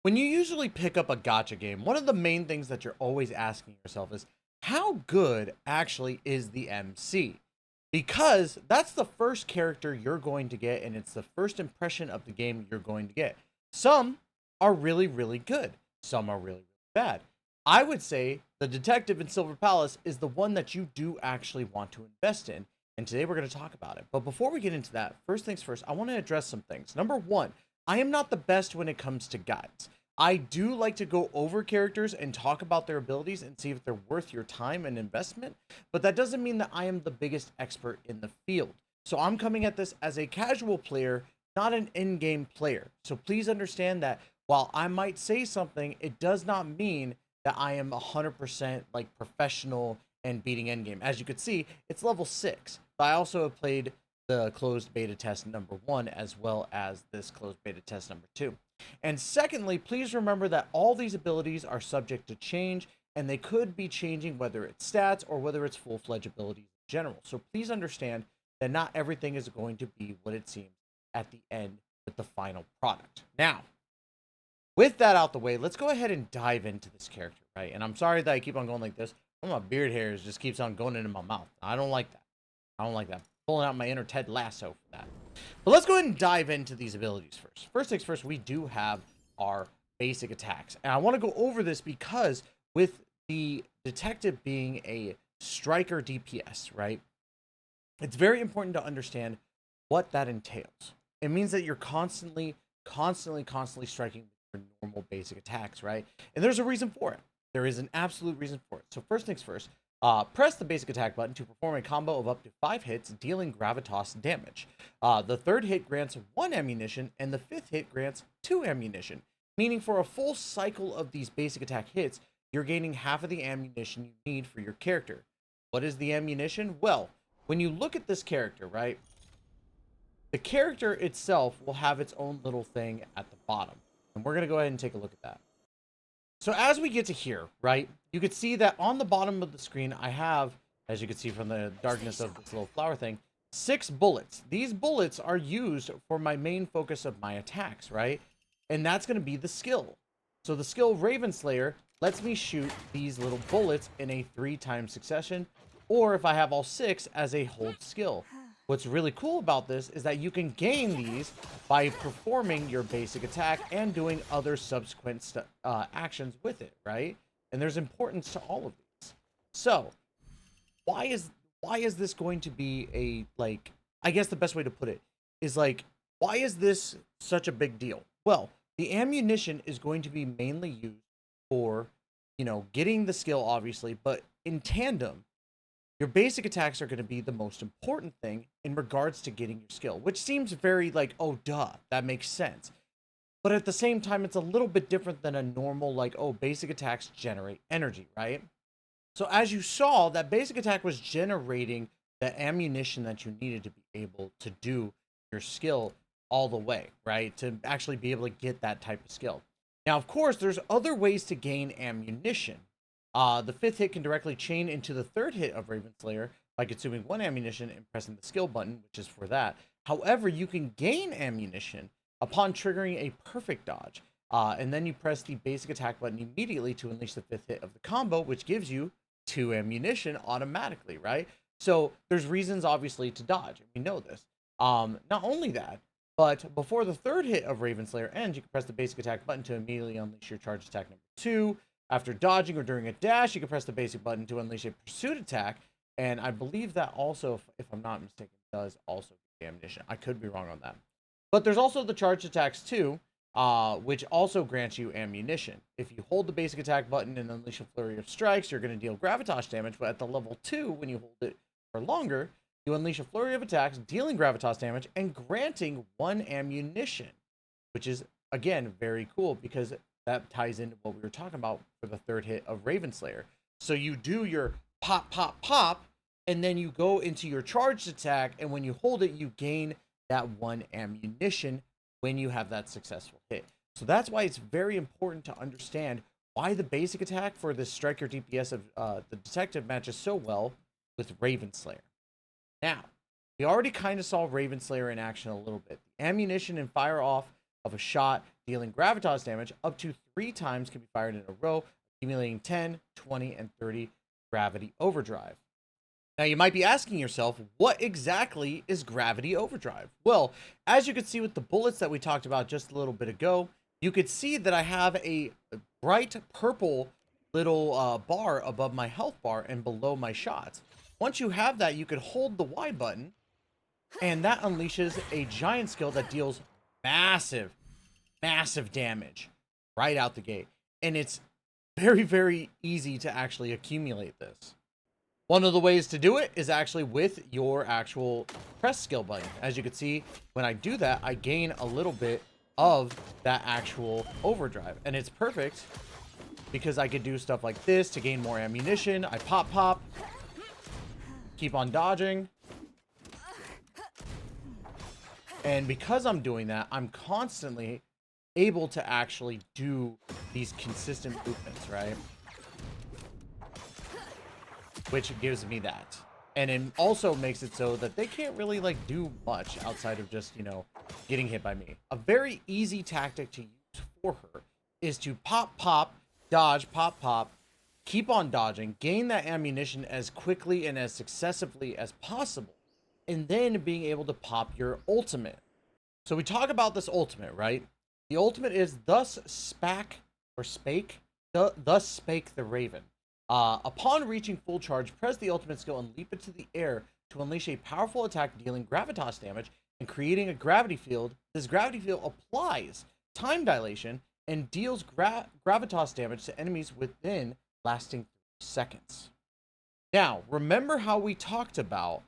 When you usually pick up a gacha game, one of the main things that you're always asking yourself is how good actually is the MC? Because that's the first character you're going to get, and it's the first impression of the game you're going to get. Some are really, really good, some are really, really bad. I would say the detective in Silver Palace is the one that you do actually want to invest in. And today we're going to talk about it. But before we get into that, first things first, I want to address some things. Number one, I am not the best when it comes to guides. I do like to go over characters and talk about their abilities and see if they're worth your time and investment, but that doesn't mean that I am the biggest expert in the field. So I'm coming at this as a casual player, not an in-game player. So please understand that while I might say something, it does not mean that I am 100% like professional and beating endgame. As you can see, it's level 6. But I also have played the closed beta test number 1 as well as this closed beta test number 2. And secondly, please remember that all these abilities are subject to change, and they could be changing whether it's stats or whether it's full-fledged abilities in general. So please understand that not everything is going to be what it seems at the end with the final product. Now, with that out the way, let's go ahead and dive into this character, right? And I'm sorry that I keep on going like this. My beard hairs just keeps on going into my mouth. I don't like that. I don't like that. Pulling out my inner Ted Lasso for that. But let's go ahead and dive into these abilities first. First things first, we do have our basic attacks. And I want to go over this because with the detective being a striker DPS, right? It's very important to understand what that entails. It means that you're constantly striking with your normal basic attacks, right? And there's a reason for it. There is an absolute reason for it. So first things first, press the basic attack button to perform a combo of up to 5 hits, dealing gravitas damage. The third hit grants 1 ammunition, and the fifth hit grants 2 ammunition. Meaning for a full cycle of these basic attack hits, you're gaining half of the ammunition you need for your character. What is the ammunition? Well, when you look at this character, right? The character itself will have its own little thing at the bottom. And we're going to go ahead and take a look at that. So as we get to here, right, you can see that on the bottom of the screen, I have, as you can see from the darkness of this little flower thing, 6 bullets. These bullets are used for my main focus of my attacks, right? And that's going to be the skill. So the skill Raven Slayer lets me shoot these little bullets in a 3-time succession, or if I have all 6 as a hold skill. What's really cool about this is that you can gain these by performing your basic attack and doing other subsequent actions with it, right? And there's importance to all of these. So, why is this going to be a, like, I guess the best way to put it is like, why is this such a big deal? Well, the ammunition is going to be mainly used for, you know, getting the skill, obviously, but in tandem, your basic attacks are going to be the most important thing in regards to getting your skill, which seems very like, oh, duh, that makes sense. But at the same time, it's a little bit different than a normal, like, oh, basic attacks generate energy, right? So as you saw, that basic attack was generating the ammunition that you needed to be able to do your skill all the way, right? To actually be able to get that type of skill. Now, of course, there's other ways to gain ammunition. The 5th hit can directly chain into the 3rd hit of Raven Slayer by consuming 1 ammunition and pressing the skill button, which is for that. However, you can gain ammunition upon triggering a perfect dodge. And then you press the basic attack button immediately to unleash the 5th hit of the combo, which gives you 2 ammunition automatically, right? So there's reasons, obviously, to dodge. We know this. Not only that, but before the 3rd hit of Raven Slayer ends, you can press the basic attack button to immediately unleash your charge attack number 2. After dodging or during a dash, you can press the basic button to unleash a pursuit attack. And I believe that also, if I'm not mistaken, does also get ammunition. I could be wrong on that. But there's also the charge attacks too, which also grants you ammunition. If you hold the basic attack button and unleash a flurry of strikes, you're going to deal gravitas damage. But at the level 2, when you hold it for longer, you unleash a flurry of attacks, dealing gravitas damage and granting 1 ammunition, which is, again, very cool because that ties into what we were talking about for the 3rd hit of Raven Slayer. So you do your pop, pop, pop, and then you go into your charged attack, and when you hold it, you gain that 1 ammunition when you have that successful hit. So that's why it's very important to understand why the basic attack for the striker DPS of the detective matches so well with Raven Slayer. Now, we already kind of saw Raven Slayer in action a little bit. The ammunition and fire off of a shot dealing gravitas damage up to 3 times can be fired in a row, accumulating 10, 20, and 30 gravity overdrive. Now, you might be asking yourself, what exactly is gravity overdrive? Well, as you can see with the bullets that we talked about just a little bit ago, you could see that I have a bright purple little bar above my health bar and below my shots. Once you have that, you could hold the Y button, and that unleashes a giant skill that deals massive damage right out the gate. And it's very, very easy to actually accumulate this. One of the ways to do it is actually with your actual press skill button. As you can see, when I do that, I gain a little bit of that actual overdrive. And it's perfect because I could do stuff like this to gain more ammunition. I pop, keep on dodging. And because I'm doing that, I'm constantly able to actually do these consistent movements, right? Which gives me that. And it also makes it so that they can't really like do much outside of just, you know, getting hit by me. A very easy tactic to use for her is to pop, dodge, pop, keep on dodging, gain that ammunition as quickly and as successively as possible, and then being able to pop your ultimate. So we talk about this ultimate, right? The ultimate is thus spake the Raven. Upon reaching full charge, press the ultimate skill and leap into the air to unleash a powerful attack dealing gravitas damage and creating a gravity field. This gravity field applies time dilation and deals gravitas damage to enemies within lasting 3 seconds. Now, remember how we talked about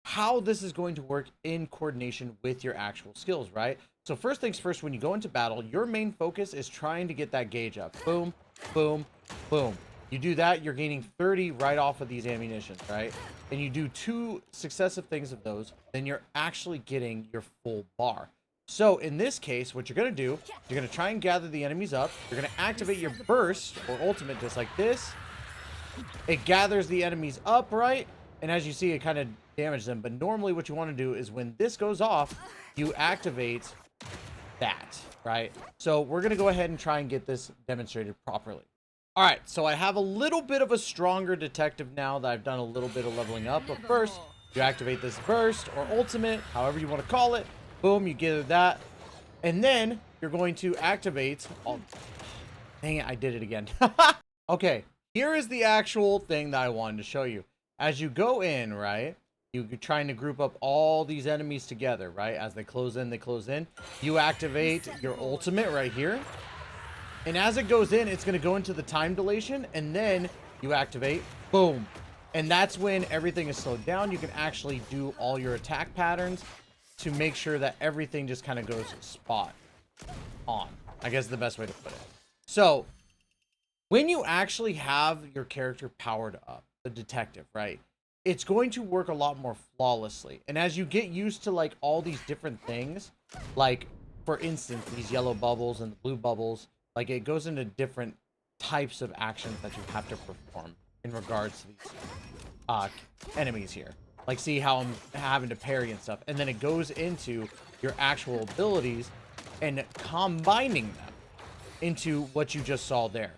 how this is going to work in coordination with your actual skills, right? So first things first, when you go into battle, your main focus is trying to get that gauge up. Boom, boom, boom. You do that, you're gaining 30 right off of these ammunitions, right? And you do 2 successive things of those, then you're actually getting your full bar. So in this case, what you're going to do, you're going to try and gather the enemies up. You're going to activate your burst or ultimate just like this. It gathers the enemies up, right? And as you see, it kind of damages them. But normally what you want to do is when this goes off, you activate that, right? So we're going to go ahead and try and get this demonstrated properly. All right, so I have a little bit of a stronger detective now that I've done a little bit of leveling up. But first, you activate this burst or ultimate, however you want to call it. Boom, you get that. And then you're going to activate... Oh, dang it, I did it again. Okay, here is the actual thing that I wanted to show you. As you go in, right, you're trying to group up all these enemies together, right? As they close in, You activate your ultimate right here. And as it goes in, it's going to go into the time dilation, and then you activate, boom. And that's when everything is slowed down. You can actually do all your attack patterns to make sure that everything just kind of goes spot on, I guess is the best way to put it. So when you actually have your character powered up, the detective, right, it's going to work a lot more flawlessly. And as you get used to like all these different things, like for instance, these yellow bubbles and the blue bubbles, like it goes into different types of actions that you have to perform in regards to these enemies here. Like see how I'm having to parry and stuff. And then it goes into your actual abilities and combining them into what you just saw there.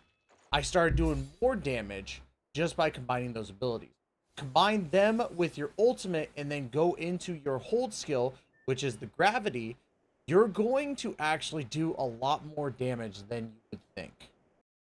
I started doing more damage just by combining those abilities. Combine them with your ultimate and then go into your hold skill, which is the gravity. You're going to actually do a lot more damage than you would think.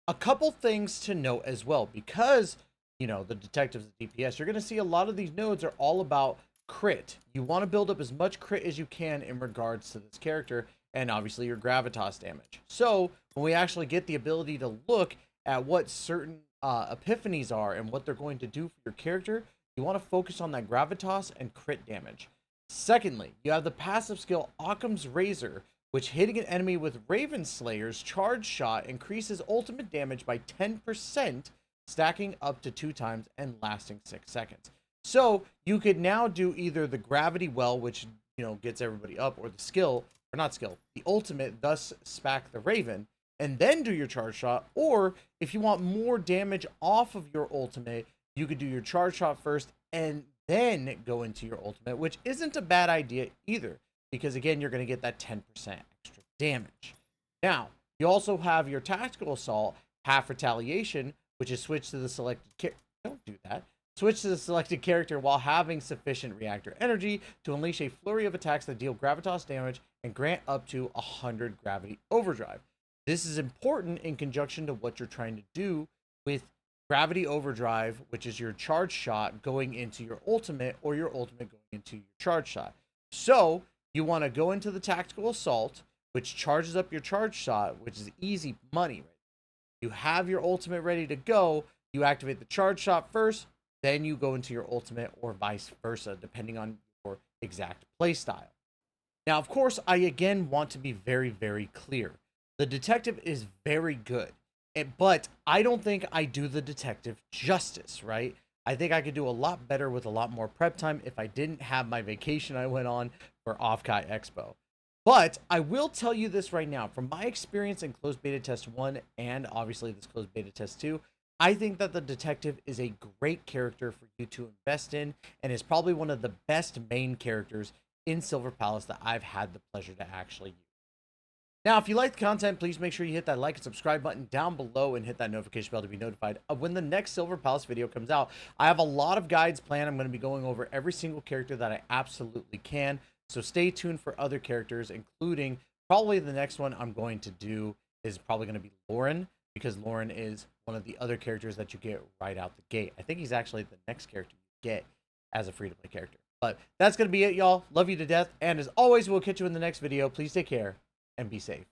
A couple things to note as well, because, you know, the detectives at DPS, you're going to see a lot of these nodes are all about crit. You want to build up as much crit as you can in regards to this character, and obviously your gravitas damage. So when we actually get the ability to look at what certain epiphanies are and what they're going to do for your character, you want to focus on that gravitas and crit damage. Secondly, you have the passive skill Occam's Razor, which hitting an enemy with Raven Slayer's charge shot increases ultimate damage by 10%, stacking up to 2 times and lasting 6 seconds. So you could now do either the gravity well, which, you know, gets everybody up, or the skill, or not skill, the ultimate, thus spake the Raven, and then do your charge shot. Or if you want more damage off of your ultimate, you could do your charge shot first and then go into your ultimate, which isn't a bad idea either, because again, you're going to get that 10% extra damage. Now, you also have your tactical assault, half retaliation, which is switched to the selected don't do that. Switch to the selected character while having sufficient reactor energy to unleash a flurry of attacks that deal gravitas damage and grant up to 100 gravity overdrive. This is important in conjunction to what you're trying to do with gravity overdrive, which is your charge shot going into your ultimate, or your ultimate going into your charge shot. So you want to go into the tactical assault, which charges up your charge shot, which is easy money. You have your ultimate ready to go. You activate the charge shot first, then you go into your ultimate, or vice versa, depending on your exact playstyle. Now, of course, I again want to be very, very clear. The detective is very good, but I don't think I do the detective justice, right? I think I could do a lot better with a lot more prep time if I didn't have my vacation I went on for Offkai Expo. But I will tell you this right now, from my experience in closed beta test 1 and obviously this closed beta test 2, I think that the detective is a great character for you to invest in, and is probably one of the best main characters in Silver Palace that I've had the pleasure to actually use. Now, if you like the content, please make sure you hit that like and subscribe button down below and hit that notification bell to be notified of when the next Silver Palace video comes out. I have a lot of guides planned. I'm going to be going over every single character that I absolutely can. So stay tuned for other characters, including probably the next one I'm going to do is probably going to be Lauren, because Lauren is one of the other characters that you get right out the gate. I think he's actually the next character you get as a free-to-play character. But that's going to be it, y'all. Love you to death. And as always, we'll catch you in the next video. Please take care and be safe.